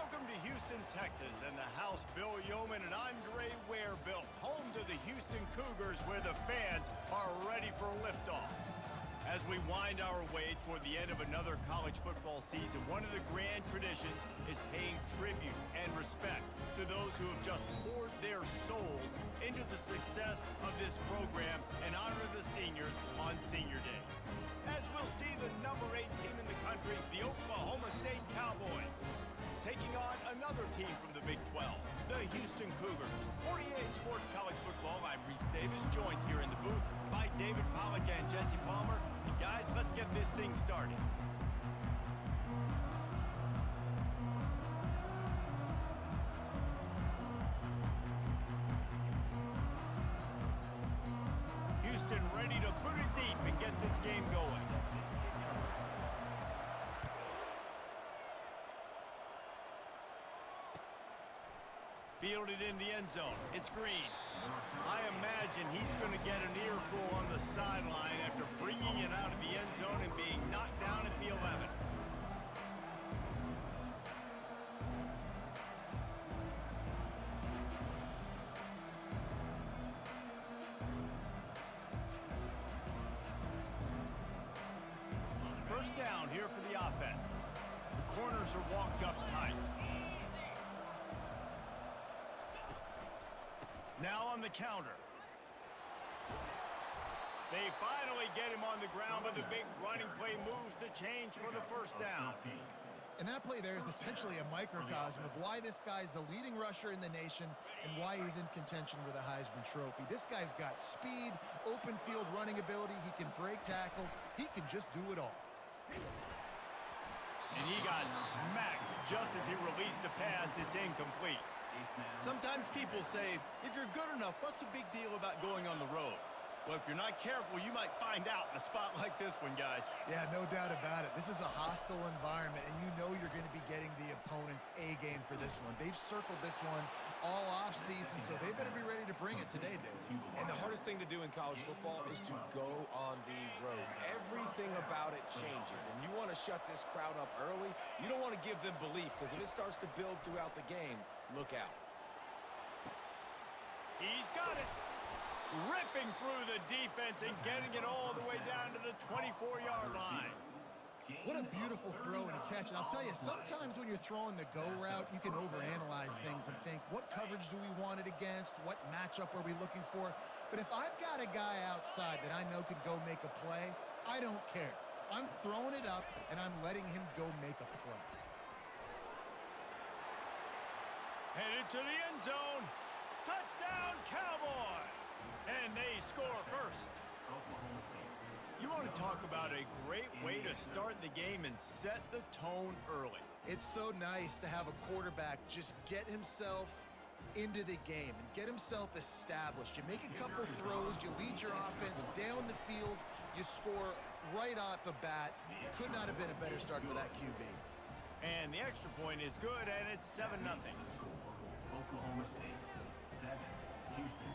Welcome to Houston, Texas, and the house Bill Yeoman and Andre Ware built, home to the Houston Cougars, where the fans are ready for liftoff. As we wind our way toward the end of another college football season, one of the grand traditions is paying tribute and respect to those who have just poured their souls into the success of this program and honor the seniors on Senior Day. As we'll see the number 8 team in the country, the Oklahoma State Cowboys, taking on another team from the Big 12, the Houston Cougars. 48 Sports College Football, I'm Reese Davis, joined here in the booth by David Pollack and Jesse Palmer. And guys, let's get this thing started. Houston ready to put it deep and get this game going. Fielded in the end zone. It's Green. I imagine he's going to get an earful on the sideline after bringing it out of the end zone and being knocked down at the 11. First down here for the offense. The corners are walked up tight. Now on the counter. They finally get him on the ground, but the big running play moves the change for the first down. And that play there is essentially a microcosm of why this guy's the leading rusher in the nation and why he's in contention with a Heisman Trophy. This guy's got speed, open field running ability. He can break tackles. He can just do it all. And he got smacked just as he released the pass. It's incomplete. Sometimes people say, if you're good enough, what's the big deal about going on the road? Well, if you're not careful, you might find out in a spot like this one, guys. Yeah, no doubt about it. This is a hostile environment, and you know you're going to be getting the opponent's A-game for this one. They've circled this one all off-season, so they better be ready to bring it today, Dave. And the hardest thing to do in college football is to go on the road. Everything about it changes, and you want to shut this crowd up early. You don't want to give them belief, because if it starts to build throughout the game, look out. He's got it. Ripping through the defense and getting it all the way down to the 24-yard line. What a beautiful throw and a catch. And I'll tell you, sometimes when you're throwing the go route, you can overanalyze things and think, what coverage do we want it against? What matchup are we looking for? But if I've got a guy outside that I know could go make a play, I don't care. I'm throwing it up, and I'm letting him go make a play. Headed to the end zone. Touchdown, Cowboys! And they score first. You want to talk about a great way to start the game and set the tone early. It's so nice to have a quarterback just get himself into the game and get himself established. You make a couple throws, you lead your offense down the field, you score right off the bat. Could not have been a better start for that QB. And the extra point is good, and it's 7-0. Oklahoma State 7, Houston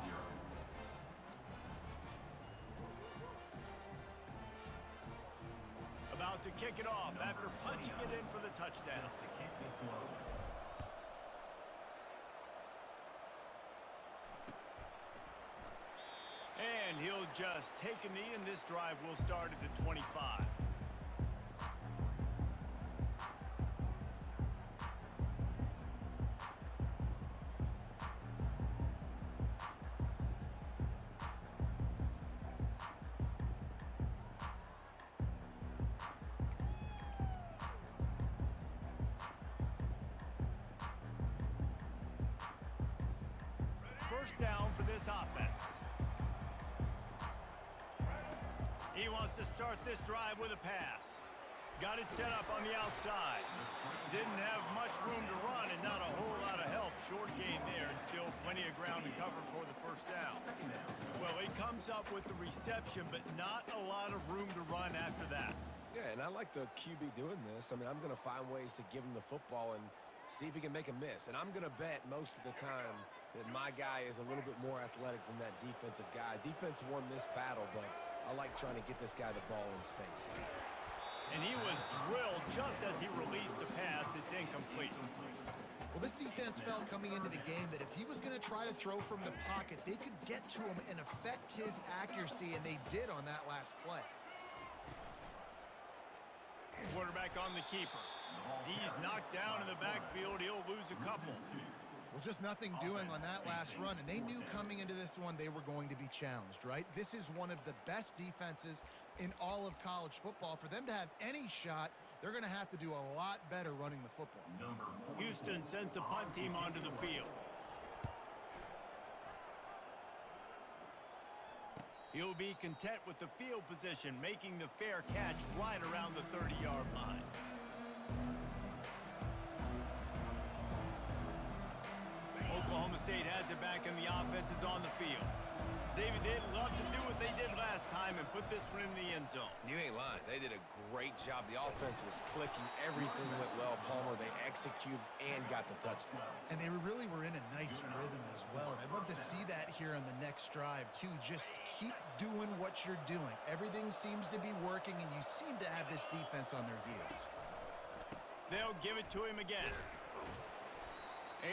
0. About to kick it off after punching it in for the touchdown. To kick this one. And he'll just take a knee, and this drive will start at the 25. First down for this offense. He wants to start this drive with a pass. Got it set up on the outside. Didn't have much room to run and not a whole lot of help. Short gain there and still plenty of ground to cover for the first down. Well, he comes up with the reception, but not a lot of room to run after that. Yeah, and I like the QB doing this. I mean, I'm going to find ways to give him the football and see if he can make a miss. And I'm going to bet most of the time that my guy is a little bit more athletic than that defensive guy. Defense won this battle, but I like trying to get this guy the ball in space. And he was drilled just as he released the pass. It's incomplete. Well, this defense felt coming into the game that if he was going to try to throw from the pocket, they could get to him and affect his accuracy, and they did on that last play. Quarterback on the keeper. He's knocked down in the backfield. He'll lose a couple. Well, just nothing doing on that last run, and they knew coming into this one they were going to be challenged, right? This is one of the best defenses in all of college football. For them to have any shot, they're going to have to do a lot better running the football. Houston sends the punt team onto the field. He'll be content with the field position, making the fair catch right around the 30-yard line. Oklahoma State has it back, and the offense is on the field. David, they'd love to do what they did last time and put this one in the end zone. You ain't lying. They did a great job. The offense was clicking. Everything went well, Palmer. They executed and got the touchdown. And they really were in a nice rhythm as well. And I'd love to see that here on the next drive, too. Just keep doing what you're doing. Everything seems to be working, and you seem to have this defense on their heels. They'll give it to him again.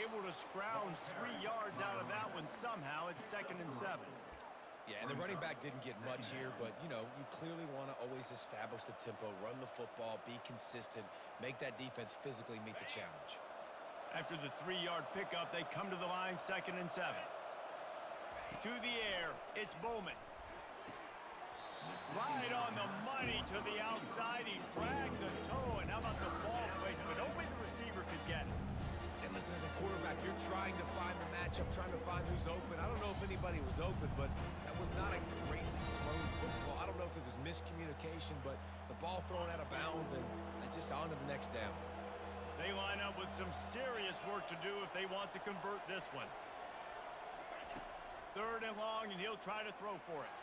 Able to scrounge 3 yards out of that one somehow. It's 2nd and 7. Yeah, and the running back didn't get much here, but, you know, you clearly want to always establish the tempo, run the football, be consistent, make that defense physically meet the challenge. After the 3-yard pickup, they come to the line, 2nd and 7. To the air, it's Bowman. Right on the money to the outside. He dragged the toe, and how about the ball placement? Only the receiver could get it. And listen, as a quarterback, you're trying to find the matchup, trying to find who's open. I don't know if anybody was open, but that was not a greatly thrown football. I don't know if it was miscommunication, but the ball thrown out of bounds and just on to the next down. They line up with some serious work to do if they want to convert this one. 3rd and long, and he'll try to throw for it.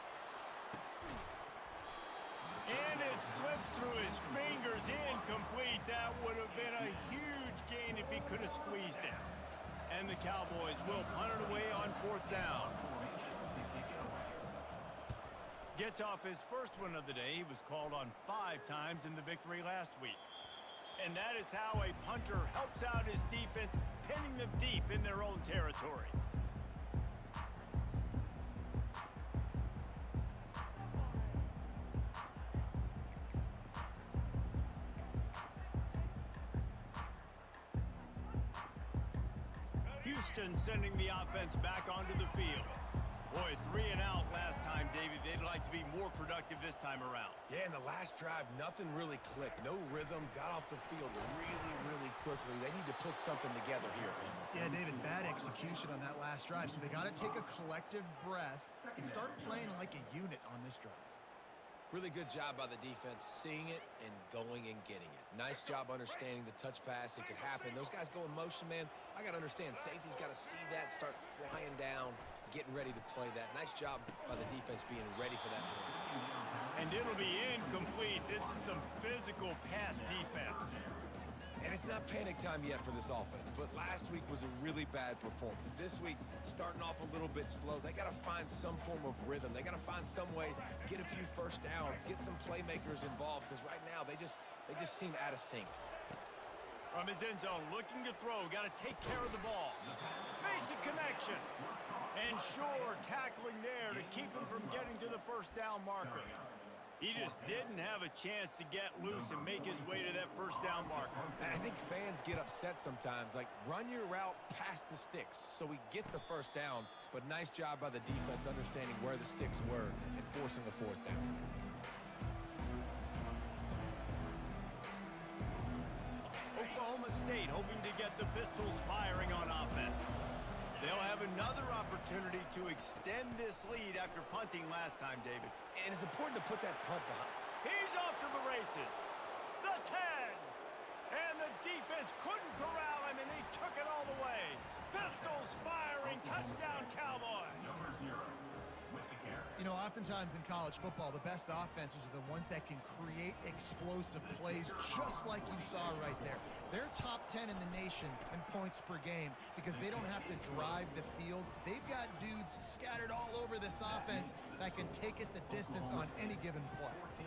And it slips through his fingers, incomplete. That would have been a huge gain if he could have squeezed it. And the Cowboys will punt it away on 4th down. Gets off his first one of the day. He was called on 5 times in the victory last week. And that is how a punter helps out his defense, pinning them deep in their own territory. Houston sending the offense back onto the field. Boy, 3 and out last time, David. They'd like to be more productive this time around. Yeah, in the last drive, nothing really clicked. No rhythm, got off the field really, really quickly. They need to put something together here, Palmer. Yeah, David, bad execution on that last drive, so they got to take a collective breath and start playing like a unit on this drive. Really good job by the defense, seeing it and going and getting it. Nice job understanding the touch pass. It could happen. Those guys go in motion, man. I got to understand, safety's got to see that, start flying down, getting ready to play that. Nice job by the defense being ready for that play. And it'll be incomplete. This is some physical pass defense. And it's not panic time yet for this offense, but last week was a really bad performance. This week, starting off a little bit slow. They got to find some form of rhythm. They got to find some way, get a few first downs, get some playmakers involved, because right now they just seem out of sync. From his end zone, looking to throw, got to take care of the ball. Makes a connection. And sure, tackling there to keep him from getting to the first down marker. He just didn't have a chance to get loose and make his way to that first down marker. And I think fans get upset sometimes, like run your route past the sticks so we get the first down, but nice job by the defense understanding where the sticks were and forcing the 4th down. Oklahoma State hoping to get the Pistols firing on offense. They'll have another opportunity to extend this lead after punting last time, David. And it's important to put that punt behind. He's off to the races. The 10. And the defense couldn't corral him, and he took it all the way. Pistols firing. Touchdown, Cowboys. Number 0 with the carry. You know, oftentimes in college football, the best offenses are the ones that can create explosive plays just like you saw right there. They're top 10 in the nation in points per game because they don't have to drive the field. They've got dudes scattered all over this offense that can take it the distance on any given play. 14,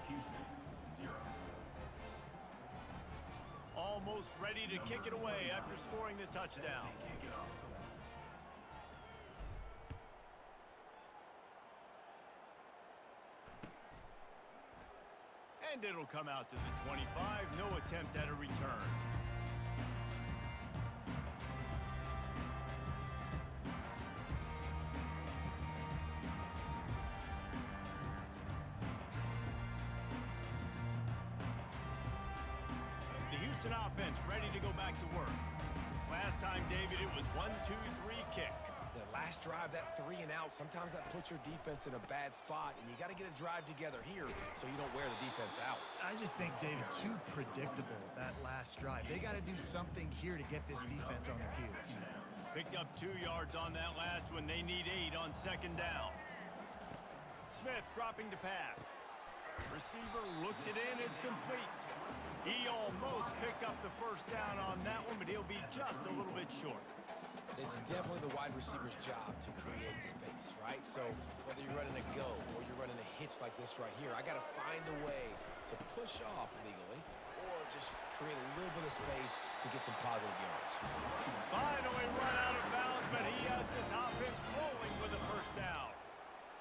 Houston, 0. 0. Almost ready to kick it away after scoring the touchdown. Kick it off. And it'll come out to the 25. No attempt at a return. The Houston offense ready to go back to work. Last time, David, it was 1-2-3 kick. The last drive, that 3 and out, sometimes that puts your defense in a bad spot, and you got to get a drive together here so you don't wear the defense out. I just think, David, too predictable, that last drive. They got to do something here to get this defense on their heels. Picked up 2 yards on that last one. They need 8 on second down. Smith dropping to pass. Receiver looks it in. It's complete. He almost picked up the first down on that one, but he'll be just a little bit short. It's definitely the wide receiver's job to create space, right? So whether you're running a go or you're running a hitch like this right here, I got to find a way to push off legally or just create a little bit of space to get some positive yards. Finally run out of bounds, but he has this offense rolling with a first down.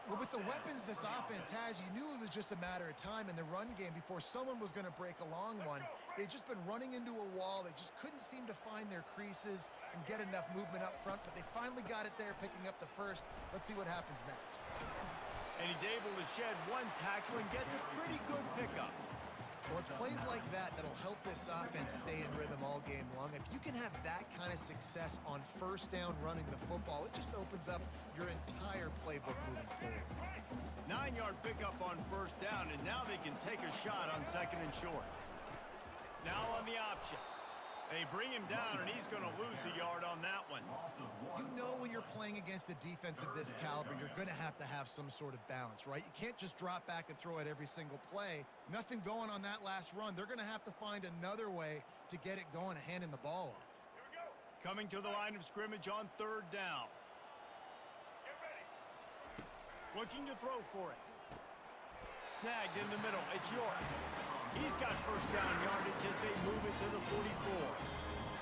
Well, with the weapons this offense has, you knew it was just a matter of time in the run game before someone was going to break a long one. They'd just been running into a wall. They just couldn't seem to find their creases and get enough movement up front, but they finally got it there, picking up the first. Let's see what happens next. And he's able to shed 1 tackle and gets a pretty good pickup. Well, it's plays like that that'll help this offense stay in rhythm all game long. If you can have that kind of success on first down running the football, it just opens up your entire playbook moving forward. 9-yard pickup on first down, and now they can take a shot on second and short. Now on the option. They bring him down, and he's going to lose a yard on that one. You know when you're playing against a defense of this caliber, you're going to have some sort of balance, right? You can't just drop back and throw it every single play. Nothing going on that last run. They're going to have to find another way to get it going and handing the ball off. Coming to the line of scrimmage on third down. Looking to throw for it. Snagged in the middle. It's York. He's got first down yardage as they move it to the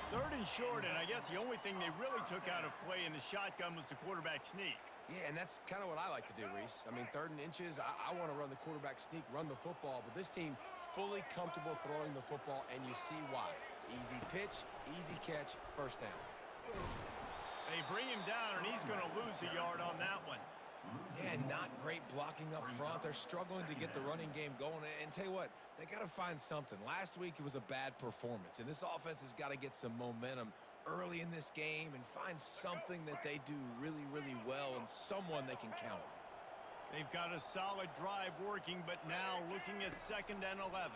44. Third and short, and I guess the only thing they really took out of play in the shotgun was the quarterback sneak. Yeah, and that's kind of what I like to do, Reese. I mean, 3rd and inches, I want to run the quarterback sneak, run the football, but this team fully comfortable throwing the football, and you see why. Easy pitch, easy catch, first down. They bring him down, and he's going to lose a yard on that one. Yeah, not great blocking up front. They're struggling to get the running game going. And tell you what, they got to find something. Last week, it was a bad performance. And this offense has got to get some momentum early in this game and find something that they do really, really well and someone they can count on. They've got a solid drive working, but now looking at 2nd and 11.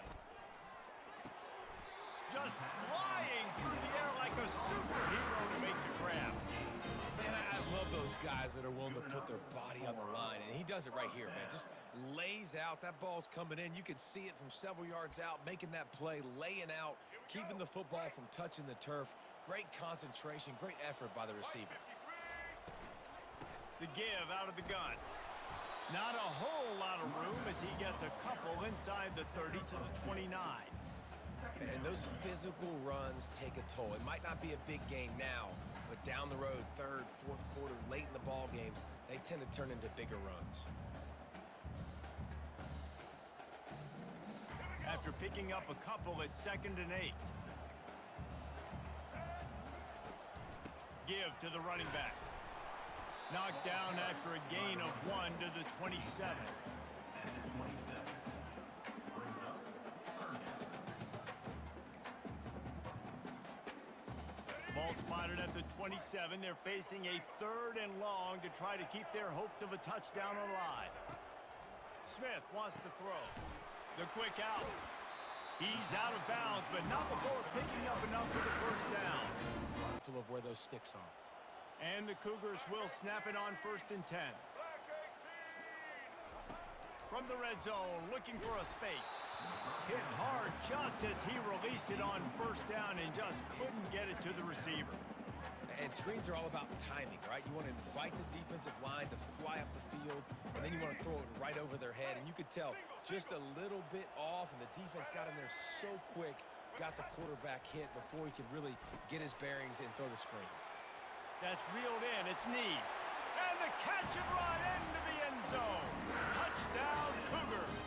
Just flying through the air like a superhero to make the grab. Man, I love those guys that are willing to put their body on the line, and he does it right here, man. Just lays out. That ball's coming in. You can see it from several yards out, making that play, laying out, keeping the football from touching the turf. Great concentration, great effort by the receiver. The give out of the gun. Not a whole lot of room as he gets a couple inside the 30 to the 29. And those physical runs take a toll. It might not be a big gain now, but down the road, 3rd, 4th quarter, late in the ball games, they tend to turn into bigger runs. After picking up a couple at 2nd and 8. Give to the running back. Knocked down after a gain of 1 to the 27. And the 27. Brings up 3rd down. Ball spotted at the 27. They're facing a 3rd and long to try to keep their hopes of a touchdown alive. Smith wants to throw. The quick out. He's out of bounds, but not before picking up enough for the first down. Full of where those sticks are. And the Cougars will snap it on 1st and 10. From the red zone, looking for a space. Hit hard just as he released it on 1st down and just couldn't get it to the receiver. And screens are all about timing, right? You want to invite the defensive line to fly up the field, and then you want to throw it it right over their head, and you could tell just a little bit off, and the defense got in there so quick, got the quarterback hit before he could really get his bearings and throw the screen. That's reeled in. It's Need. And the catch and run into the end zone. Touchdown, Cougars.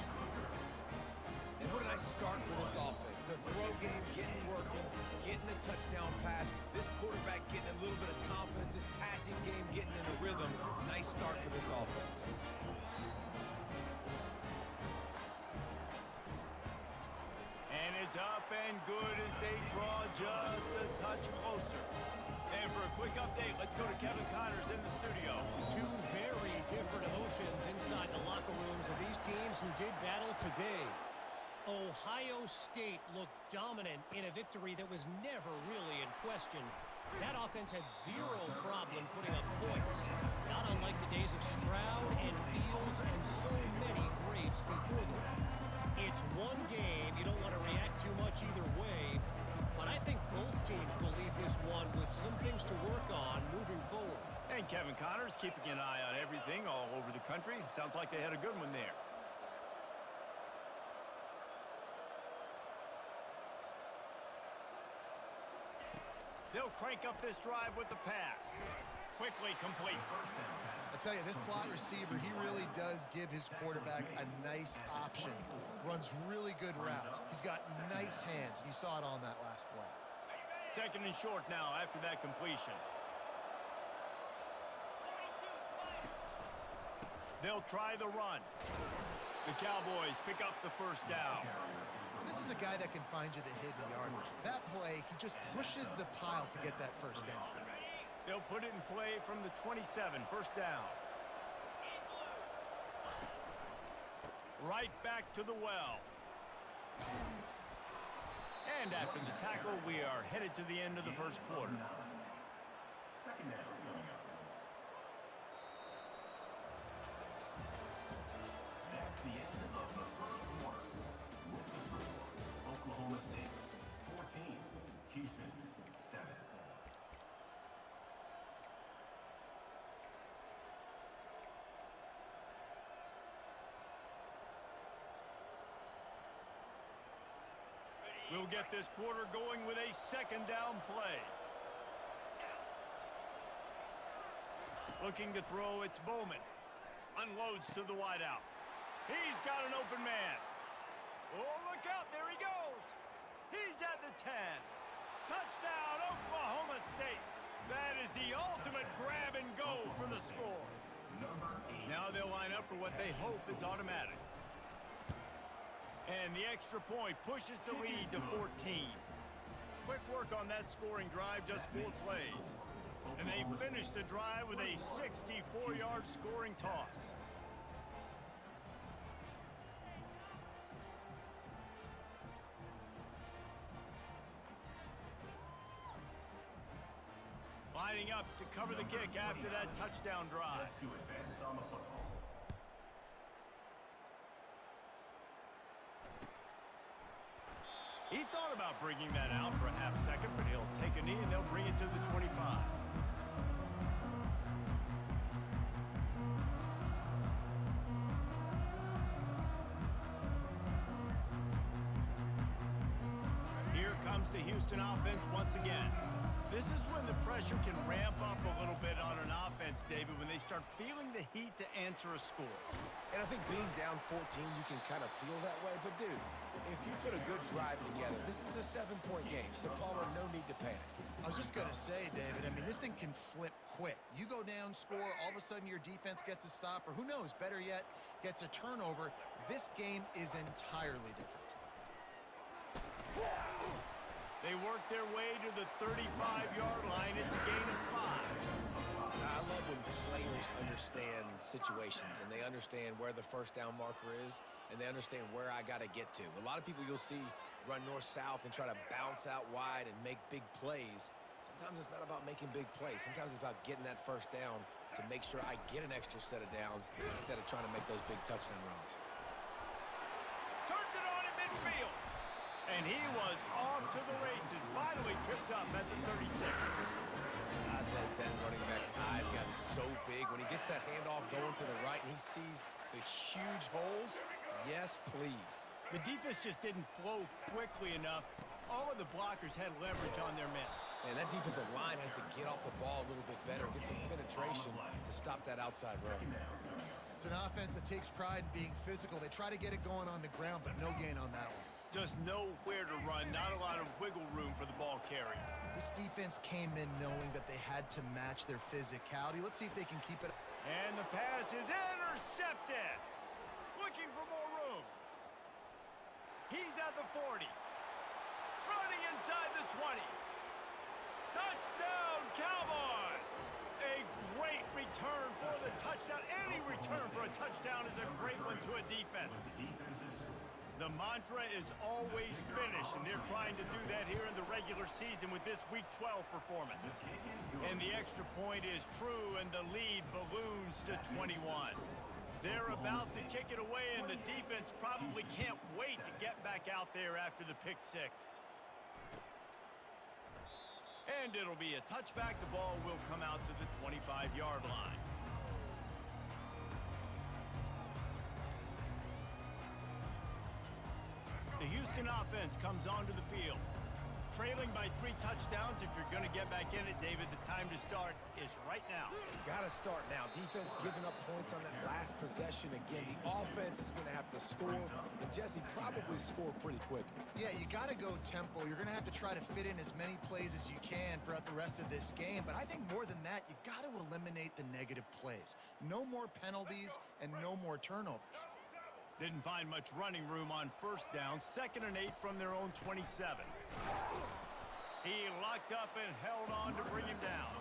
And what a nice start for this offense. The throw game getting working, getting the touchdown pass. This quarterback getting a little bit of confidence. This passing game getting in the rhythm. Nice start for this offense. And it's up and good as they draw just a touch closer. And for a quick update, let's go to Kevin Connors in the studio. Two very different emotions inside the locker rooms of these teams who did battle today. Ohio State looked dominant in a victory that was never really in question. That offense had zero problem putting up points, not unlike the days of Stroud and Fields and so many greats before them. It's one game. You don't want to react too much either way, but I think both teams will leave this one with some things to work on moving forward. And Kevin Connors keeping an eye on everything all over the country. Sounds like they had a good one there. They'll crank up this drive with the pass. Quickly complete. I tell you, this slot receiver, he really does give his quarterback a nice option. Runs really good routes. He's got nice hands, and you saw it on that last play. Second and short now after that completion. They'll try the run. The Cowboys pick up the first down. And this is a guy that can find you the hidden yardage. That play, he just pushes the pile to get that first down. They'll put it in play from the 27, first down. Right back to the well. And after the tackle, we are headed to the end of the first quarter. Second down coming up. That's the end of the first quarter. With the score, Oklahoma State 14, Houston 7. We'll get this quarter going with a second down play. Looking to throw, it's Bowman. Unloads to the wideout. He's got an open man. Oh, look out, there he goes. He's at the 10. Touchdown, Oklahoma State. That is the ultimate grab and go for the score. Now they'll line up for what they hope is automatic. And the extra point pushes the lead to 14. Quick work on that scoring drive, just 4 plays. And they finish the drive with a 64-yard scoring toss. Lining up to cover the kick after that touchdown drive. To advance on the football. He thought about bringing that out for a half second, but he'll take a knee and they'll bring it to the 25. Here comes the Houston offense once again. This is when the pressure can ramp up a little bit on an offense, David, when they start feeling the heat to answer a score. And I think being down 14, you can kind of feel that way. But, dude, if you put a good drive together, this is a 7-point game. So, Palmer, no need to panic. I was just going to say, David, I mean, this thing can flip quick. You go down, score, all of a sudden your defense gets a stop, or who knows, better yet, gets a turnover. This game is entirely different. They work their way to the 35-yard line. It's a gain of 5. I love when players understand situations and they understand where the first down marker is and they understand where I got to get to. A lot of people you'll see run north-south and try to bounce out wide and make big plays. Sometimes it's not about making big plays. Sometimes it's about getting that first down to make sure I get an extra set of downs instead of trying to make those big touchdown runs. Turns it on in midfield. And he was off to the races. Finally tripped up at the 36. I bet that running back's eyes got so big when he gets that handoff going to the right and he sees The huge holes? Yes, please. The defense just didn't flow quickly enough. All of the blockers had leverage on their men. Man, that defensive line has to get off the ball a little bit better, get some penetration to stop that outside run. It's an offense that takes pride in being physical. They try to get it going on the ground, but no gain on that one. Just nowhere to run, not a lot of wiggle room for the ball carrier. This defense came in knowing that they had to match their physicality. Let's see if they can keep it. And the pass is intercepted. Looking for more room. He's at the 40. Running inside the 20. Touchdown, Cowboys! A great return for the touchdown. Any return for a touchdown is a great one to a defense. The mantra is always finish, and they're trying to do that here in the regular season with this Week 12 performance. And the extra point is true, and the lead balloons to 21. They're about to kick it away, and the defense probably can't wait to get back out there after the pick six. And it'll be a touchback. The ball will come out to the 25-yard line. The Houston offense comes onto the field. Trailing by 3 touchdowns. If you're going to get back in it, David, the time to start is right now. Got to start now. Defense giving up points on that last possession again. The offense is going to have to score, and Jesse probably score pretty quickly. Yeah, you got to go tempo. You're going to have to try to fit in as many plays as you can throughout the rest of this game. But I think more than that, you got to eliminate the negative plays. No more penalties and no more turnovers. Didn't find much running room on first down. 2nd and 8 from their own 27. He locked up and held on to bring him down.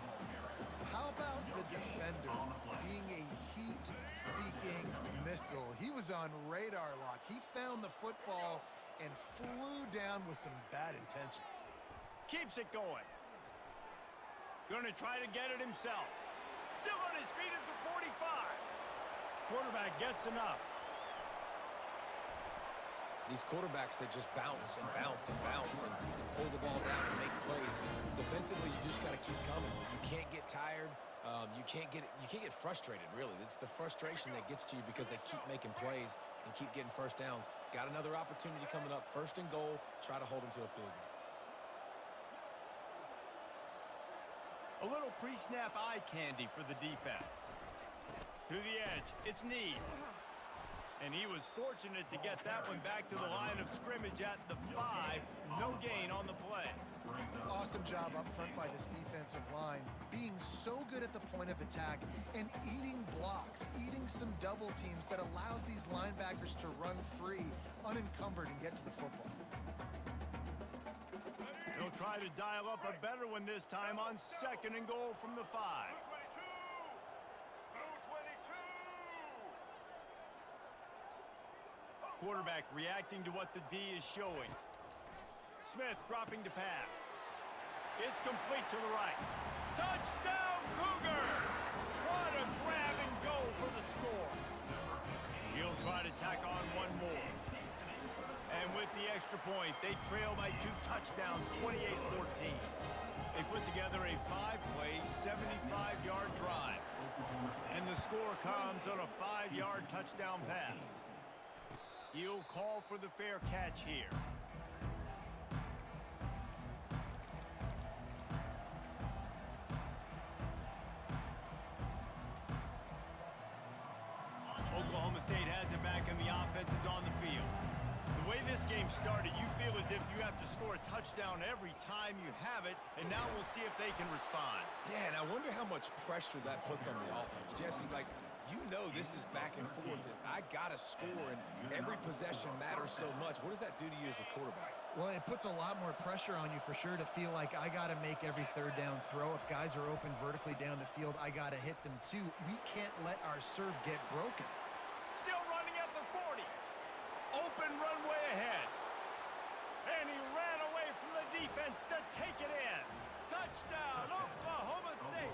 How about the defender being a heat-seeking missile? He was on radar lock. He found the football and flew down with some bad intentions. Keeps it going. Gonna try to get it himself. Still on his feet at the 45. Quarterback gets enough. These quarterbacks that just bounce and bounce and bounce and pull the ball down and make plays. Defensively, you just got to keep coming. You can't get tired. You can't get frustrated, really. It's the frustration that gets to you because they keep making plays and keep getting first downs. Got another opportunity coming up. 1st and goal. Try to hold them to a field goal. A little pre-snap eye candy for the defense. To the edge. It's Need. And he was fortunate to get that one back to the line of scrimmage at the 5. No gain on the play. Awesome job up front by this defensive line, being so good at the point of attack and eating blocks, eating some double teams that allows these linebackers to run free, unencumbered, and get to the football. He'll try to dial up a better one this time on 2nd and goal from the 5. Quarterback reacting to what the D is showing. Smith dropping to pass. It's complete to the right. Touchdown, Cougars! What a grab and go for the score. He'll try to tack on one more. And with the extra point, they trail by 2 touchdowns, 28-14. They put together a 5-play, 75-yard drive. And the score comes on a 5-yard touchdown pass. He'll call for the fair catch here. Oklahoma State has it back and the offense is on the field. The way this game started, you feel as if you have to score a touchdown every time you have it, and now we'll see if they can respond. Yeah, and I wonder how much pressure that puts on the offense. Jesse, like, you know this is back and forth, and I got to score, and every possession matters so much. What does that do to you as a quarterback? Well, it puts a lot more pressure on you for sure to feel like I got to make every 3rd down throw. If guys are open vertically down the field, I got to hit them too. We can't let our serve get broken. Still running at the 40. Open runway ahead. And he ran away from the defense to take it in. Touchdown, Oklahoma State.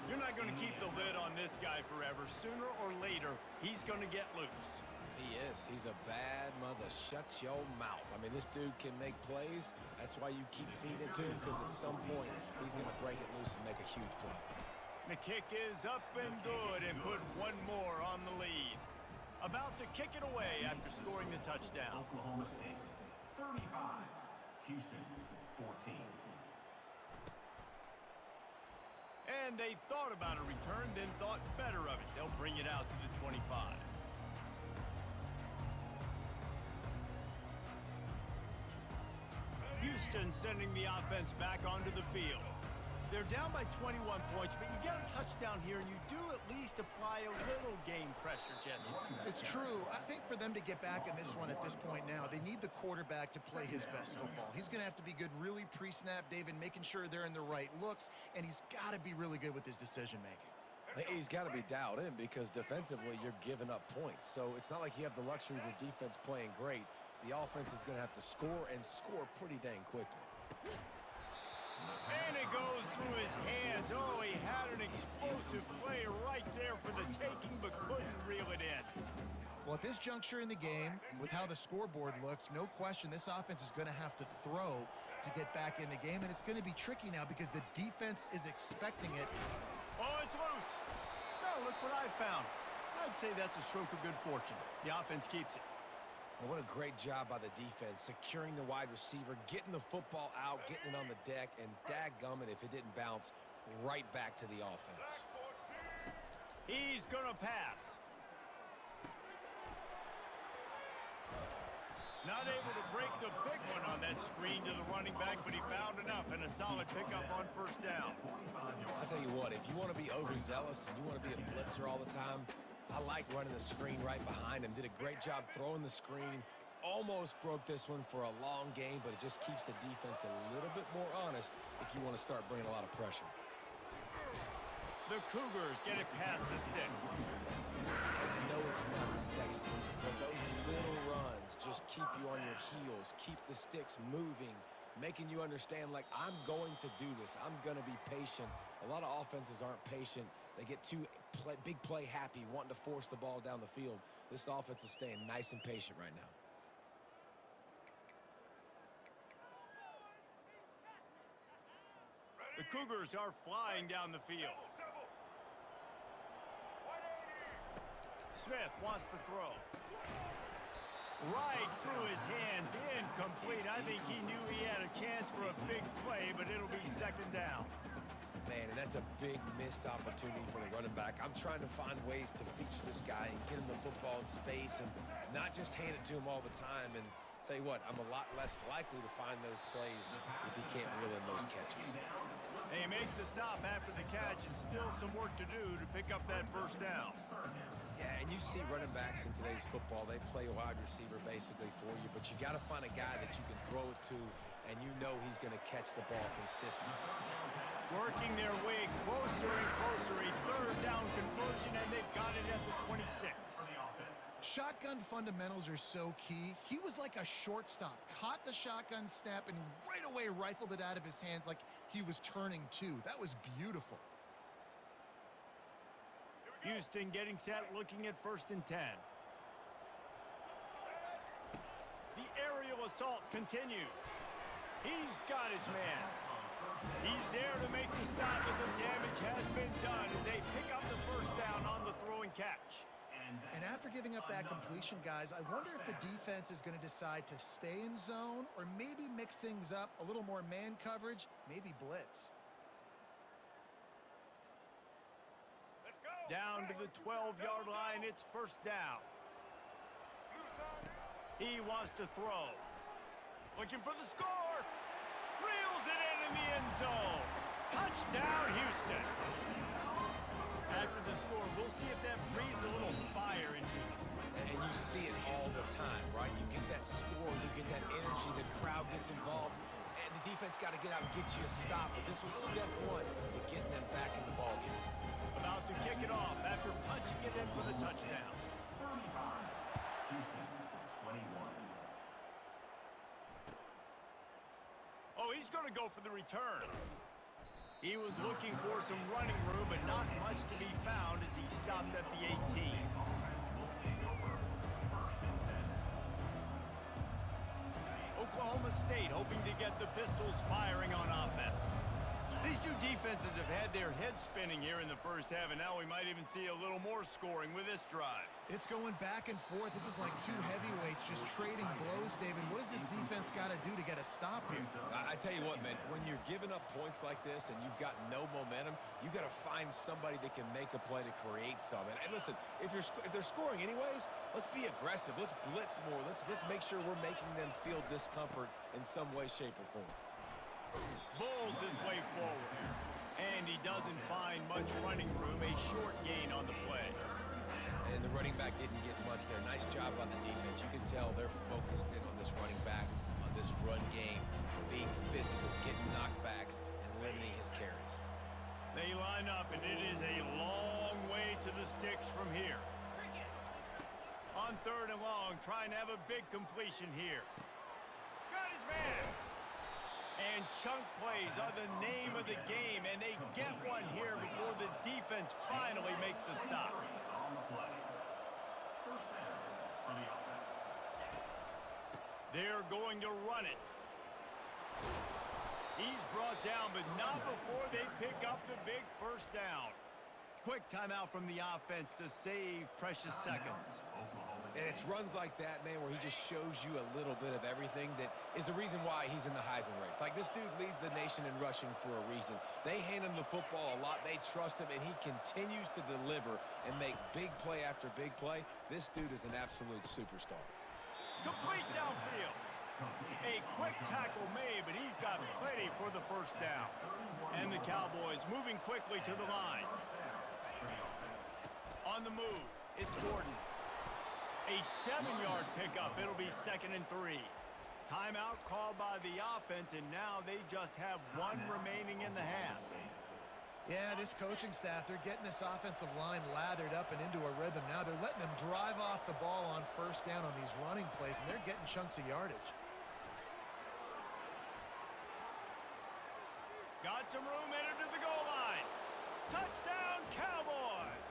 You're not going to keep the lid on this guy forever. Sooner or later, he's going to get loose. He is. He's a bad mother. Shut your mouth. I mean, this dude can make plays. That's why you keep feeding it to him, because at some point, he's going to break it loose and make a huge play. The kick is up and good and put one more on the lead. About to kick it away after scoring the touchdown. Oklahoma State 35, Houston 14. And they thought about a return, then thought better of it. They'll bring it out to the 25. Houston sending the offense back onto the field. They're down by 21 points, but you get a touchdown here, and you do at least apply a little game pressure, Jesse. It's true. I think for them to get back in this one at this point now, they need the quarterback to play his best football. He's going to have to be good really pre-snap, David, making sure they're in the right looks, and he's got to be really good with his decision-making. He's got to be dialed in because defensively you're giving up points. So it's not like you have the luxury of your defense playing great. The offense is going to have to score and score pretty dang quickly. And it goes through his hands. Oh, he had an explosive play right there for the taking, but couldn't reel it in. Well, at this juncture in the game, with how the scoreboard looks, no question this offense is going to have to throw to get back in the game, and it's going to be tricky now because the defense is expecting it. Oh, it's loose. Now look what I found. I'd say that's a stroke of good fortune. The offense keeps it. And what a great job by the defense, securing the wide receiver, getting the football out, getting it on the deck, and dadgummit if it didn't bounce right back to the offense. He's going to pass. Not able to break the big one on that screen to the running back, but he found enough and a solid pickup on first down. I'll tell you what, if you want to be overzealous and you want to be a blitzer all the time, I like running the screen right behind him. Did a great job throwing the screen. Almost broke this one for a long game, but it just keeps the defense a little bit more honest if you want to start bringing a lot of pressure. The Cougars get it past the sticks. And I know it's not sexy, but those little runs just keep you on your heels, keep the sticks moving, making you understand, like, I'm going to do this. I'm going to be patient. A lot of offenses aren't patient. They get too big play happy, wanting to force the ball down the field. This offense is staying nice and patient right now. The Cougars are flying down the field. Smith wants to throw. Right through his hands, incomplete. I think he knew he had a chance for a big play, but it'll be second down. Man, and that's a big missed opportunity for the running back. I'm trying to find ways to feature this guy and get him the football in space and not just hand it to him all the time. And tell you what, I'm a lot less likely to find those plays if he can't reel in those catches. They make the stop after the catch and still some work to do to pick up that first down. Yeah, and you see running backs in today's football, they play a wide receiver basically for you, but you got to find a guy that you can throw it to and you know he's going to catch the ball consistently. Working their way closer and closer, a third down conversion, and they've got it at the 26. Shotgun fundamentals are so key. He was like a shortstop, caught the shotgun snap, and right away rifled it out of his hands like he was turning two. That was beautiful. Houston getting set, looking at 1st and 10. The aerial assault continues. He's got his man. He's there to make the stop, but the damage has been done as they pick up the first down on the throw and catch. And after giving up that completion, guys, I wonder if the defense is going to decide to stay in zone or maybe mix things up, a little more man coverage, maybe blitz. Down to the 12-yard line, it's first down. He wants to throw. Looking for the score. Reels it in the end zone. Touchdown, Houston. After the score, we'll see if that breathes a little fire into them. And you see it all the time, right? You get that score, you get that energy, the crowd gets involved, and the defense got to get out and get you a stop. But this was step one to getting them back in the ballgame. About to kick it off after punching it in for the touchdown. 35, Houston 21. Oh, he's going to go for the return. He was looking for some running room, but not much to be found as he stopped at the 18. Oklahoma State hoping to get the Pistols firing on offense. These two defenses have had their heads spinning here in the first half, and now we might even see a little more scoring with this drive. It's going back and forth. This is like two heavyweights just trading blows, David. What does this defense got to do to get a stop here? I tell you what, man, when you're giving up points like this and you've got no momentum, you got to find somebody that can make a play to create some. And listen, if they're scoring anyways, let's be aggressive. Let's blitz more. Let's make sure we're making them feel discomfort in some way, shape, or form. Bulls his way forward, and he doesn't find much running room. A short gain on the play. And the running back didn't get much there. Nice job on the defense. You can tell they're focused in on this running back, on this run game, being physical, getting knockbacks, and limiting his carries. They line up, and it is a long way to the sticks from here. On 3rd and long, trying to have a big completion here. Got his man. And chunk plays are the name of the game, and they get one here before the defense finally makes a stop. They're going to run it. He's brought down, but not before they pick up the big first down. Quick timeout from the offense to save precious seconds. And it's runs like that, man, where he just shows you a little bit of everything that is the reason why he's in the Heisman race. Like, this dude leads the nation in rushing for a reason. They hand him the football a lot. They trust him, and he continues to deliver and make big play after big play. This dude is an absolute superstar. Complete downfield. A quick tackle made, but he's got plenty for the first down. And the Cowboys moving quickly to the line. On the move, it's Gordon. A 7-yard pickup. It'll be 2nd and 3. Timeout called by the offense, and now they just have one remaining in the half. Yeah, this coaching staff, they're getting this offensive line lathered up and into a rhythm. Now they're letting them drive off the ball on first down on these running plays, and they're getting chunks of yardage. Got some room, entered to the goal line. Touchdown, Cowboys!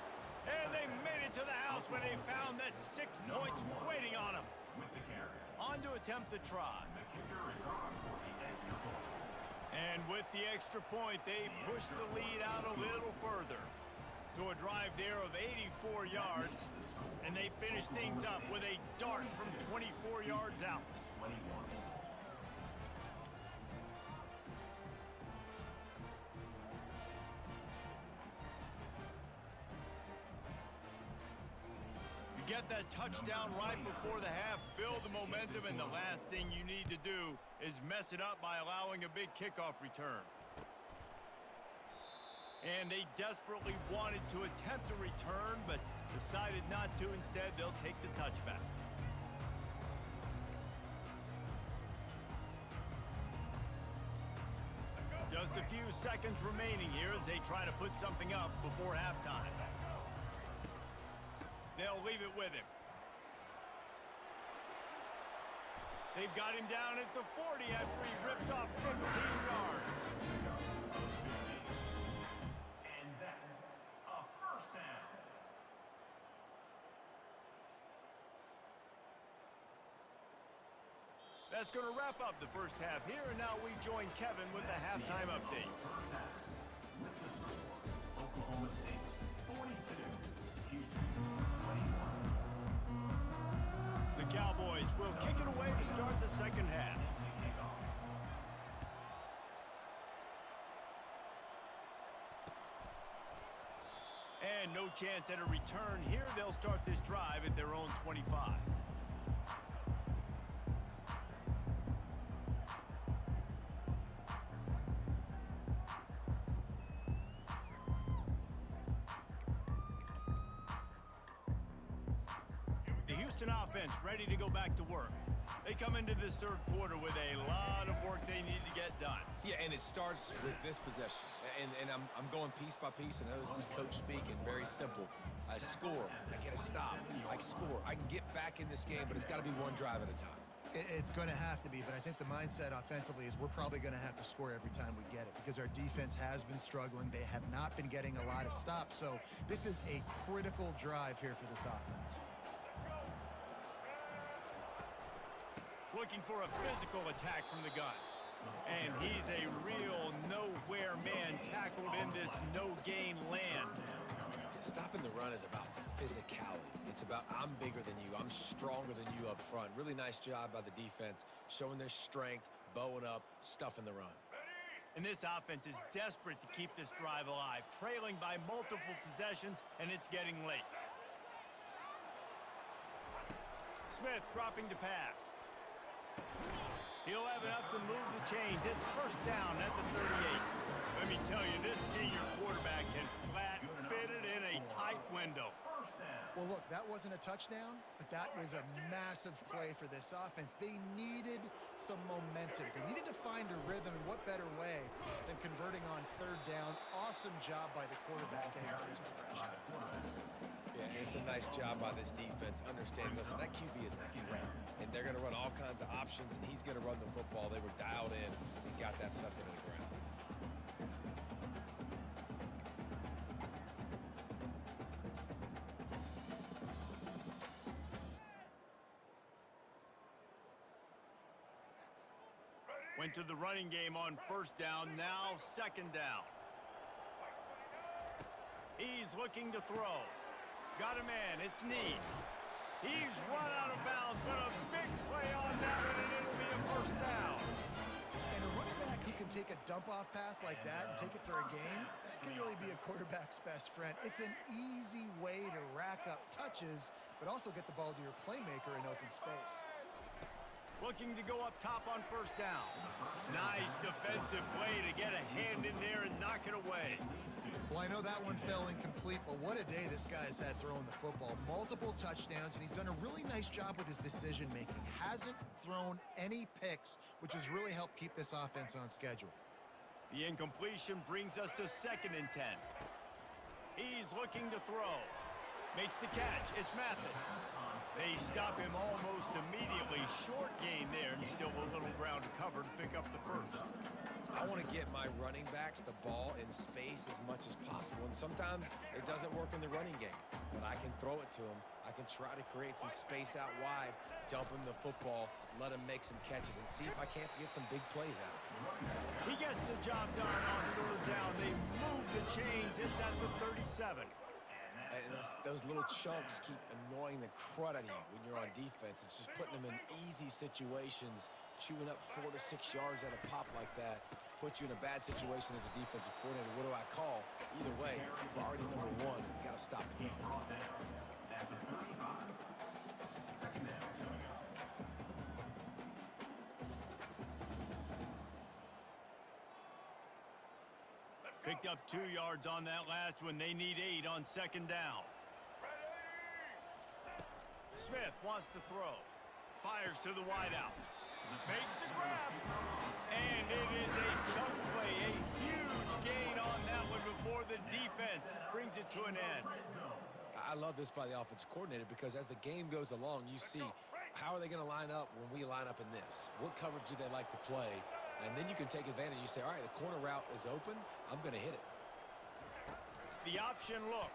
And they made it to the house when they found that 6 points waiting on them. On to attempt the try. And with the extra point, they push the lead out a little further. So a drive there of 84 yards, and they finish things up with a dart from 24 yards out. Get that touchdown right before the half, build the momentum, and the last thing you need to do is mess it up by allowing a big kickoff return. And they desperately wanted to attempt a return, but decided not to. Instead, they'll take the touchback. Just a few seconds remaining here as they try to put something up before halftime. They'll leave it with him. They've got him down at the 40 after he ripped off 15 yards. And that's a first down. That's going to wrap up the first half here, and now we join Kevin with the halftime update. With the score, Oklahoma State 42, Houston 21. The Cowboys will kick it away to start the second half. And no chance at a return here. They'll start this drive at their own 25. Offense ready to go back to work. They come into this third quarter with a lot of work they need to get done. Yeah, and it starts with this possession. And I'm going piece by piece. I know this is coach speak and very simple. I score. I get a stop. I score. I can get back in this game, but it's got to be one drive at a time. It's going to have to be, but I think the mindset offensively is we're probably going to have to score every time we get it because our defense has been struggling. They have not been getting a lot of stops. So this is a critical drive here for this offense. Looking for a physical attack from the gun. And he's a real nowhere man tackled in this no-gain land. Stopping the run is about physicality. It's about I'm bigger than you. I'm stronger than you up front. Really nice job by the defense, showing their strength, bowing up, stuffing the run. And this offense is desperate to keep this drive alive, trailing by multiple possessions, and it's getting late. Smith dropping to pass. He'll have enough to move the chains. It's first down at the 38. Let me tell you, this senior quarterback can flat fit it in a tight window. Well, look, that wasn't a touchdown, but that was a massive play for this offense. They needed some momentum. They needed to find a rhythm, and what better way than converting on third down. Awesome job by the quarterback getting through his progression. Yeah, and it's a nice job by this defense. Understand, listen, that QB is a threat, and they're going to run all kinds of options, and he's going to run the football. They were dialed in and got that sucker to the ground. Went to the running game on first down, now second down. He's looking to throw. Got a man, it's Need. He's run out of bounds, but a big play on that one, and it'll be a first down. And a running back who can take a dump-off pass like that and take it for a gain, that can really be a quarterback's best friend. It's an easy way to rack up touches, but also get the ball to your playmaker in open space. Looking to go up top on first down. Nice defensive play to get a hand in there and knock it away. Well, I know that one fell incomplete, but what a day this guy's had throwing the football. Multiple touchdowns, and he's done a really nice job with his decision-making. Hasn't thrown any picks, which has really helped keep this offense on schedule. The incompletion brings us to 2nd and 10. He's looking to throw. Makes the catch. It's Mathis. They stop him almost immediately. Short gain there, and still a little ground to cover to pick up the first. I want to get my running backs the ball in space as much as possible, and sometimes it doesn't work in the running game, but I can throw it to them. I can try to create some space out wide, dump him the football, let him make some catches, and see if I can't get some big plays out of him. He gets the job done on third down. They move the chains. It's at the 37. And those little chunks keep annoying the crud out of you when you're on defense. It's just putting them in easy situations, chewing up 4 to 6 yards at a pop like that, puts you in a bad situation as a defensive coordinator. What do I call? Either way, priority number one, you got to stop the run. Picked up 2 yards on that last one. They need 8 on second down. Smith wants to throw. Fires to the wideout. Makes the grab. And it is a chunk play. A huge gain on that one before the defense brings it to an end. I love this by the offensive coordinator because as the game goes along, you see how are they going to line up when we line up in this? What coverage do they like to play? And then you can take advantage. You say, all right, the corner route is open. I'm going to hit it. The option look.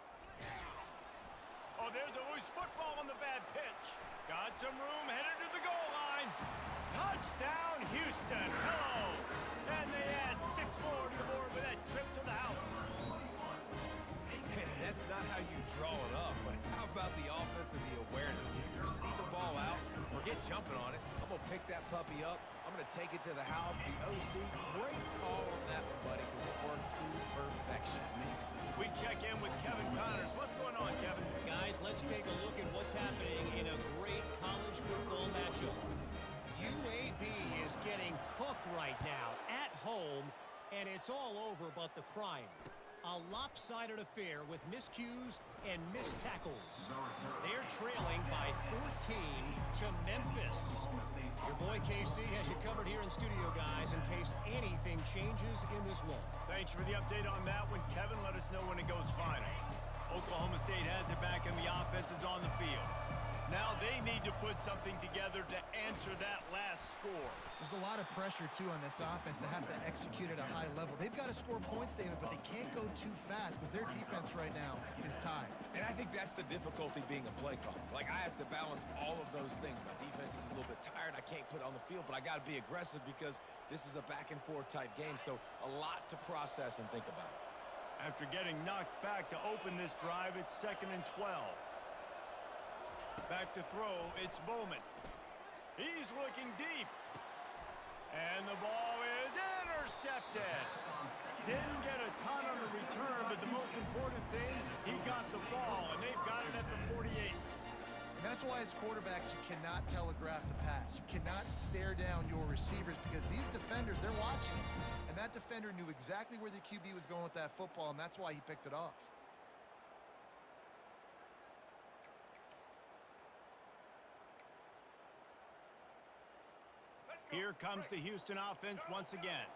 Oh, there's a loose football on the bad pitch. Got some room, headed to the goal line. Touchdown, Houston. Hello. And they add 6 more to the board with that trip to the house. That's not how you draw it up, but how about the offense and the awareness? You see the ball out, forget jumping on it. I'm going to pick that puppy up. I'm going to take it to the house. The OC, great call on that one, buddy, because it worked to perfection. We check in with Kevin Connors. What's going on, Kevin? Guys, let's take a look at what's happening in a great college football matchup. UAB is getting cooked right now at home, and it's all over but the crying. A lopsided affair with miscues and missed tackles. They're trailing by 14 to Memphis. Your boy KC has you covered here in studio, guys, in case anything changes in this one. Thanks for the update on that one, Kevin. Let us know when it goes final. Oklahoma State has it back, and the offense is on the field. Now they need to put something together to answer that last score. There's a lot of pressure, too, on this offense to have to execute at a high level. They've got to score points, David, but they can't go too fast because their defense right now is tied. And I think that's the difficulty being a play caller. Like, I have to back balance all of those things. My defense is a little bit tired. I can't put it on the field, but I got to be aggressive because this is a back-and-forth type game, so a lot to process and think about. After getting knocked back to open this drive, it's 2nd and 12. Back to throw, it's Bowman. He's looking deep. And the ball is intercepted. Didn't get a ton on the return, but the most important thing, he got the ball, and they've got it at the 48. And that's why as quarterbacks, you cannot telegraph the pass. You cannot stare down your receivers because these defenders, they're watching. And that defender knew exactly where the QB was going with that football, and that's why he picked it off. Here comes the Houston offense once again.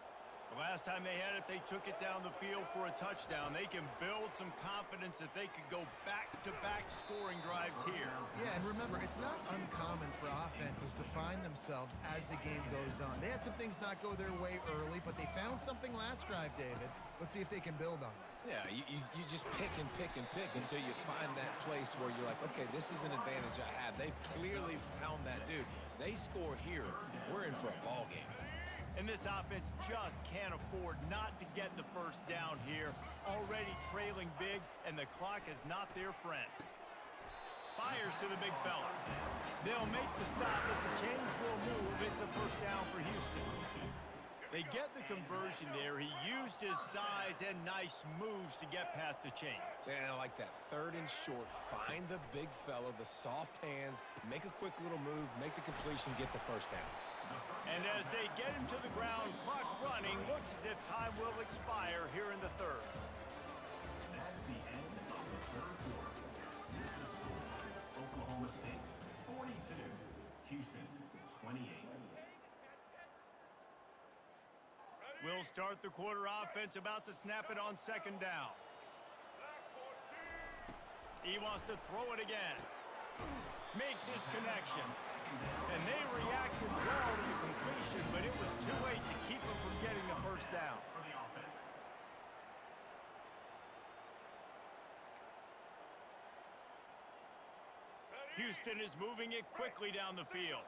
The last time they had it, they took it down the field for a touchdown. They can build some confidence that they could go back-to-back scoring drives here. Yeah, and remember, it's not uncommon for offenses to find themselves as the game goes on. They had some things not go their way early, but they found something last drive, David. Let's see if they can build on that. Yeah, you just pick and pick and pick until you find that place where you're like, okay, this is an advantage I have. They clearly found that dude. They score here, we're in for a ball game. And this offense just can't afford not to get the first down here. Already trailing big, and the clock is not their friend. Fires to the big fella. They'll make the stop, but the chains will move. It's a first down for Houston. They get the conversion there. He used his size and nice moves to get past the chains. And I like that 3rd and short. Find the big fella, the soft hands, make a quick little move, make the completion, get the first down. And as they get him to the ground, clock running, looks as if time will expire here in the 3rd. That's the end of the 3rd quarter. With the score, Oklahoma State 42, Houston 28. We'll start the quarter offense, about to snap it on 2nd down. He wants to throw it again. Makes his connection. And they reacted well to the completion, but it was too late to keep him from getting the first down. For the offense. Houston is moving it quickly down the field.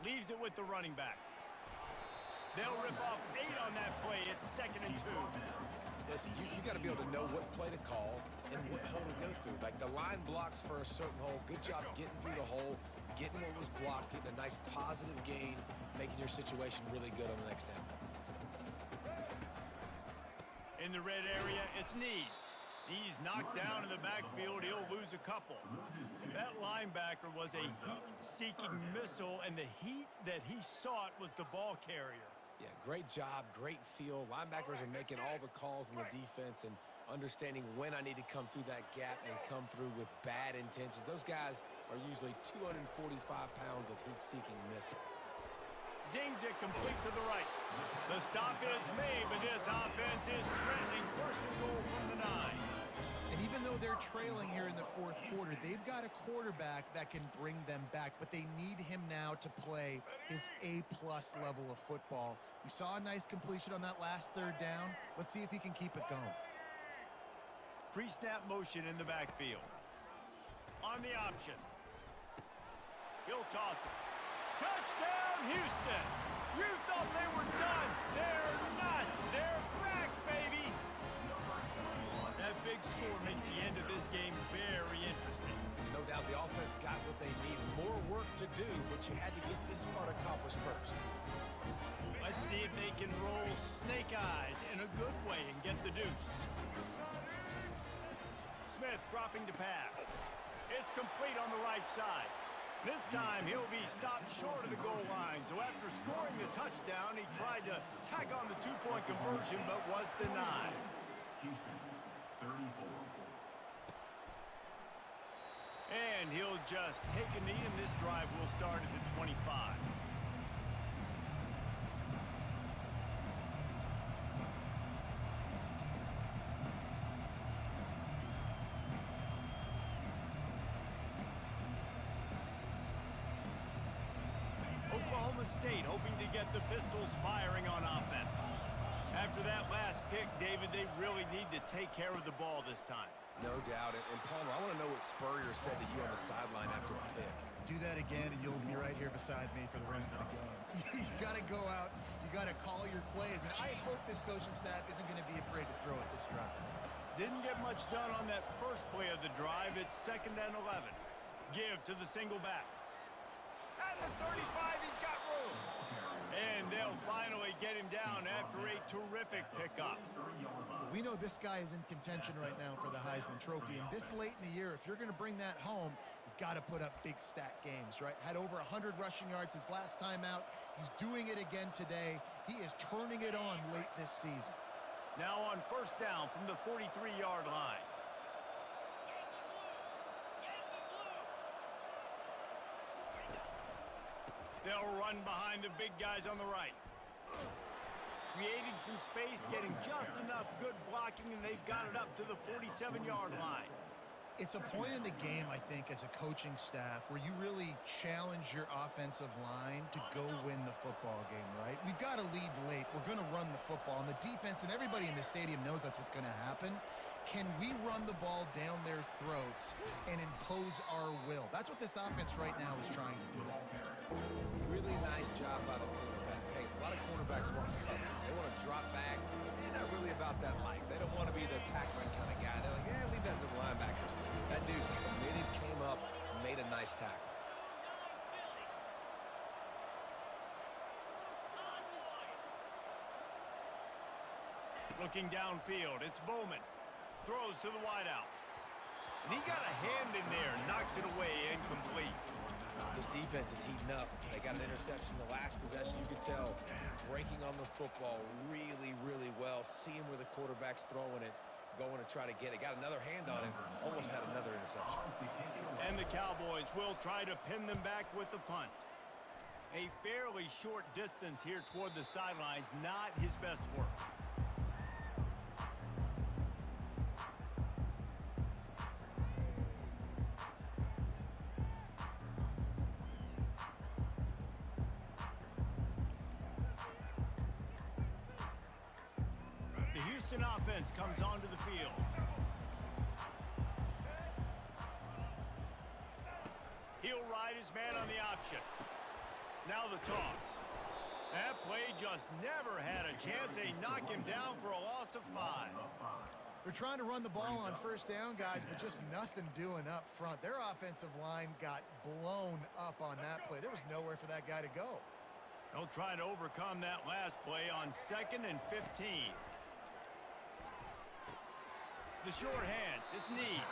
Leaves it with the running back. They'll rip off 8 on that play. It's 2nd and 2. Listen, you got to be able to know what play to call and what hole to go through. Like the line blocks for a certain hole. Good job getting through the hole, getting what was blocked, getting a nice positive gain, making your situation really good on the next down. In the red area, it's Need. He's knocked down in the backfield. He'll lose a couple. That linebacker was a heat-seeking missile, and the heat that he sought was the ball carrier. Yeah, great job, great feel. Linebackers are making all the calls in the defense and understanding when I need to come through that gap and come through with bad intentions. Those guys are usually 245 pounds of heat-seeking missile. Zings it complete to the right. The stop is made, but this offense is threatening. 1st and goal from the 9. And even though they're trailing here in the 4th quarter, they've got a quarterback that can bring them back, but they need him now to play his A-plus level of football. We saw a nice completion on that last 3rd down. Let's see if he can keep it going. Pre-snap motion in the backfield. On the option. He'll toss it. Touchdown, Houston! You thought they were done. They're not. They're back, baby! That big score makes the end of this game very interesting. No doubt the offense got what they need. More work to do, but you had to get this part accomplished first. Let's see if they can roll snake eyes in a good way and get the deuce. Smith dropping to pass. It's complete on the right side. This time he'll be stopped short of the goal line. So after scoring the touchdown, he tried to tack on the 2-point conversion, but was denied. Houston 34. And he'll just take a knee, and this drive will start at the 25. Oklahoma State hoping to get the Pistols firing on offense. After that last pick, David, they really need to take care of the ball this time. No doubt. And Palmer, I want to know what Spurrier said to you on the sideline after a pick. Do that again, and you'll be right here beside me for the rest of the game. You got to go out. You got to call your plays. And I hope this coaching staff isn't going to be afraid to throw at this drive. Didn't get much done on that first play of the drive. It's 2nd and 11. Give to the single back. At the 35, he's got room. And they'll finally get him down after a terrific pickup. We know this guy is in contention right now for the Heisman Trophy. And this late in the year, if you're going to bring that home, you got to put up big stat games, right? Had over 100 rushing yards his last time out. He's doing it again today. He is turning it on late this season. Now on 1st down from the 43-yard line. They'll run behind the big guys on the right. Creating some space, getting just enough good blocking, and they've got it up to the 47-yard line. It's a point in the game, I think, as a coaching staff where you really challenge your offensive line to go win the football game, right? We've got to lead late. We're going to run the football. And the defense and everybody in the stadium knows that's what's going to happen. Can we run the ball down their throats and impose our will? That's what this offense right now is trying to do. Really nice job by the quarterback. Hey, a lot of quarterbacks want to cover. They want to drop back. They're not really about that life. They don't want to be the attack run kind of guy. They're like, yeah, leave that to the linebackers. That dude committed, came up, made a nice tackle. Looking downfield, it's Bowman. Throws to the wideout. And he got a hand in there, knocks it away, incomplete. This defense is heating up. They got an interception the last possession. You could tell breaking on the football really, really well. Seeing where the quarterback's throwing it, going to try to get it. Got another hand on it. Almost had another interception. And the Cowboys will try to pin them back with the punt. A fairly short distance here toward the sidelines, not his best work. The Houston offense comes onto the field. He'll ride his man on the option. Now the toss. That play just never had a chance. They knock him down for a loss of 5. They're trying to run the ball on 1st down, guys, but just nothing doing up front. Their offensive line got blown up on that play. There was nowhere for that guy to go. They'll try to overcome that last play on 2nd and 15. The short hands, it's Need.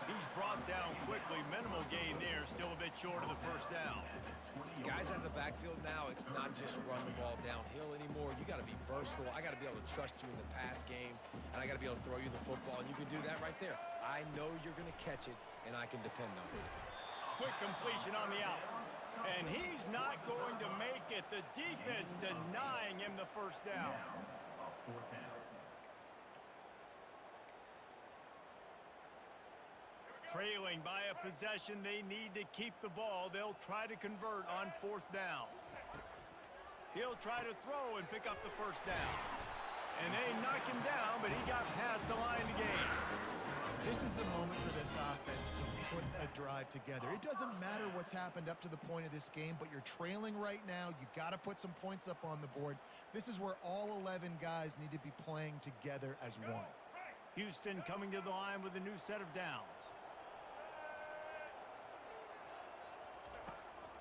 He's brought down quickly. Minimal gain there, still a bit short of the 1st down. Guys out of the backfield now, it's not just run the ball downhill anymore. You got to be versatile. I got to be able to trust you in the pass game, and I got to be able to throw you the football, and you can do that right there. I know you're going to catch it, and I can depend on it. Quick completion on the out. And he's not going to make it. The defense denying him the 1st down. Trailing by a possession, they need to keep the ball. They'll try to convert on 4th down. He'll try to throw and pick up the 1st down. And they knock him down, but he got past the line to gain. This is the moment for this offense to put a drive together. It doesn't matter what's happened up to the point of this game, but you're trailing right now. You got to put some points up on the board. This is where all 11 guys need to be playing together as one. Houston coming to the line with a new set of downs.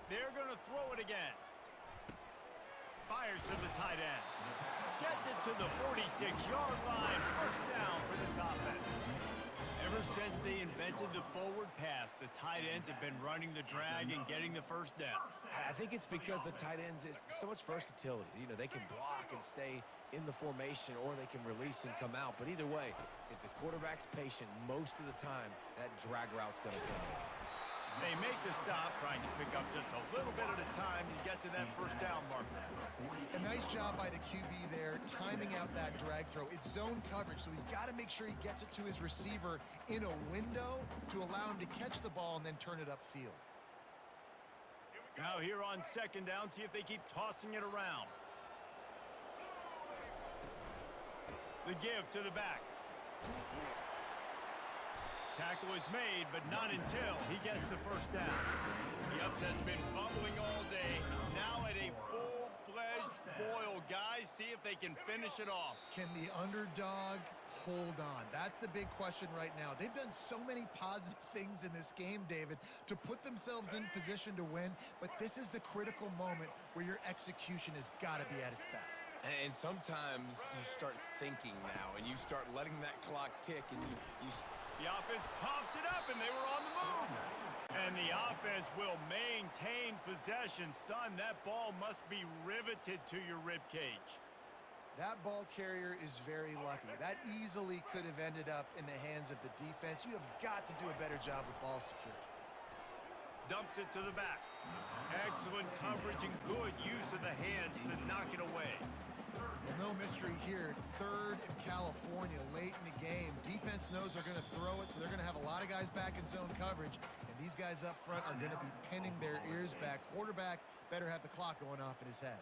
They're going to throw it again. Fires to the tight end. Gets it to the 46-yard line. 1st down for this offense. Ever since they invented the forward pass, the tight ends have been running the drag and getting the 1st down. I think it's because the tight ends is so much versatility. You know, they can block and stay in the formation, or they can release and come out. But either way, if the quarterback's patient, most of the time, that drag route's going to come in. They make the stop, trying to pick up just a little bit at a time to get to that 1st down marker. A nice job by the QB there, timing out that drag throw. It's zone coverage, so he's got to make sure he gets it to his receiver in a window to allow him to catch the ball and then turn it upfield. Now here on 2nd down, see if they keep tossing it around. The give to the back. Tackle is made, but not until he gets the first down. The upset's been bubbling all day. Now at a full-fledged boil, guys. See if they can finish it off. Can the underdog hold on? That's the big question right now. They've done so many positive things in this game, David, to put themselves in position to win, but this is the critical moment where your execution has got to be at its best. And sometimes you start thinking now, and you start letting that clock tick, and you The offense coughs it up, and they were on the move. And the offense will maintain possession. Son, that ball must be riveted to your ribcage. That ball carrier is very lucky. That easily could have ended up in the hands of the defense. You have got to do a better job with ball security. Dumps it to the back. Excellent coverage and good use of the hands to knock it away. Well, no mystery here. Third in California late in the game. Defense knows they're going to throw it, so they're going to have a lot of guys back in zone coverage. And these guys up front are going to be pinning their ears back. Quarterback better have the clock going off in his head.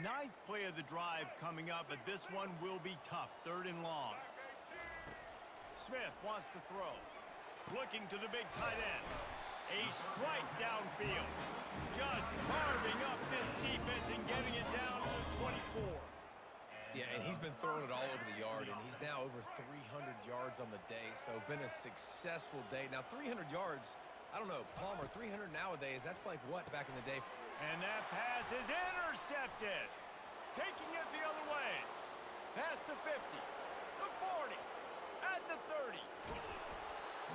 Ninth play of the drive coming up, but this one will be tough. Third and long. Smith wants to throw. Looking to the big tight end. A strike downfield. Just carving up this defense and getting it down to the 24. Yeah, and he's been throwing it all over the yard, and he's now over 300 yards on the day, so been a successful day. Now, 300 yards, I don't know, Palmer, 300 nowadays, that's like what back in the day? And that pass is intercepted. Taking it the other way. Past the 50, the 40, and the 30.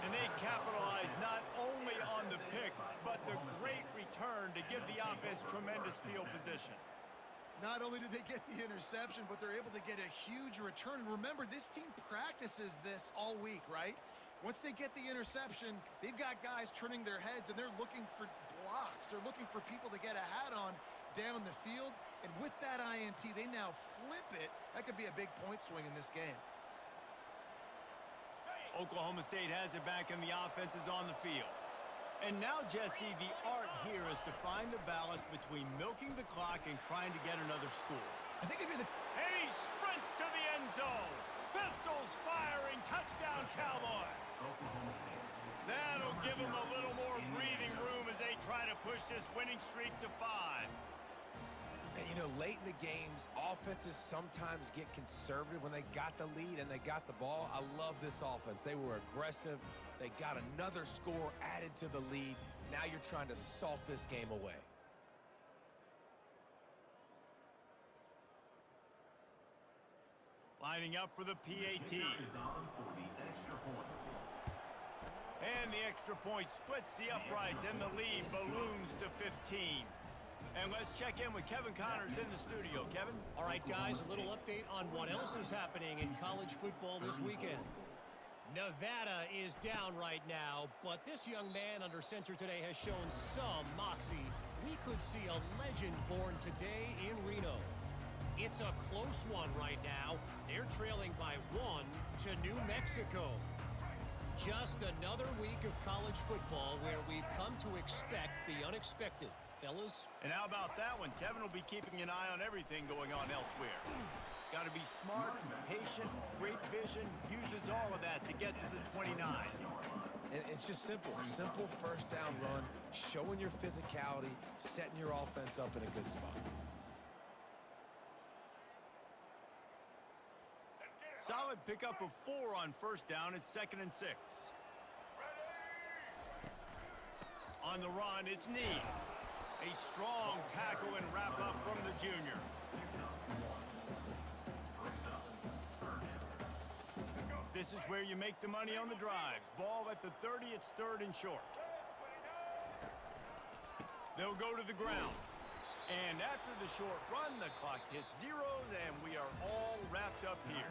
And they capitalize not only on the pick, but the great return to give the offense tremendous field position. Not only do they get the interception, but they're able to get a huge return. And remember, this team practices this all week, right? Once they get the interception, they've got guys turning their heads, and they're looking for blocks. They're looking for people to get a hat on down the field. And with that INT, they now flip it. That could be a big point swing in this game. Oklahoma State has it back, and the offense is on the field. And now, Jesse, the art here is to find the balance between milking the clock and trying to get another score. I think if you're the... And he sprints to the end zone. Pistols firing. Touchdown, Cowboys. That'll give them a little more breathing room as they try to push this winning streak to 5. And, you know, late in the games, offenses sometimes get conservative when they got the lead and they got the ball. I love this offense. They were aggressive. They got another score added to the lead. Now you're trying to salt this game away. Lining up for the PAT. And the extra point splits the uprights, and the lead balloons to 15. And let's check in with Kevin Connors in the studio. Kevin? All right, guys, a little update on what else is happening in college football this weekend. Nevada is down right now, but this young man under center today has shown some moxie. We could see a legend born today in Reno. It's a close one right now. They're trailing by 1 to New Mexico. Just another week of college football where we've come to expect the unexpected. Fellas? And how about that one? Kevin will be keeping an eye on everything going on elsewhere. Got to be smart, patient, great vision, uses all of that to get to the 29. And it's just simple. Simple first down run, showing your physicality, setting your offense up in a good spot. Solid pickup of 4 on first down. It's 2nd and 6. On the run, it's Need. A strong tackle and wrap up from the junior. This is where you make the money on the drives. Ball at the 30, it's 3rd and short. They'll go to the ground. And after the short run, the clock hits 0, and we are all wrapped up here.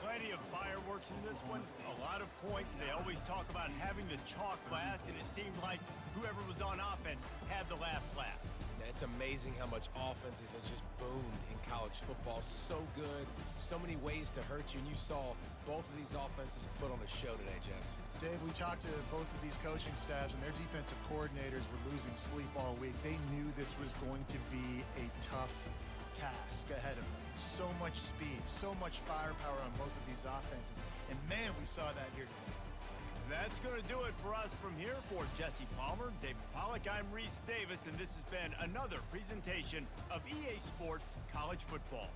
Plenty of fireworks in this one, a lot of points. They always talk about having the chalk last, and it seemed like whoever was on offense had the last laugh. It's amazing how much offense has just boomed in college football. So good, so many ways to hurt you, and you saw both of these offenses put on a show today, Jess. Dave, we talked to both of these coaching staffs, and their defensive coordinators were losing sleep all week. They knew this was going to be a tough task ahead of them. So much speed, so much firepower on both of these offenses. And man, we saw that here today. That's going to do it for us from here. For Jesse Palmer, David Pollack, I'm Reese Davis, and this has been another presentation of EA Sports College Football.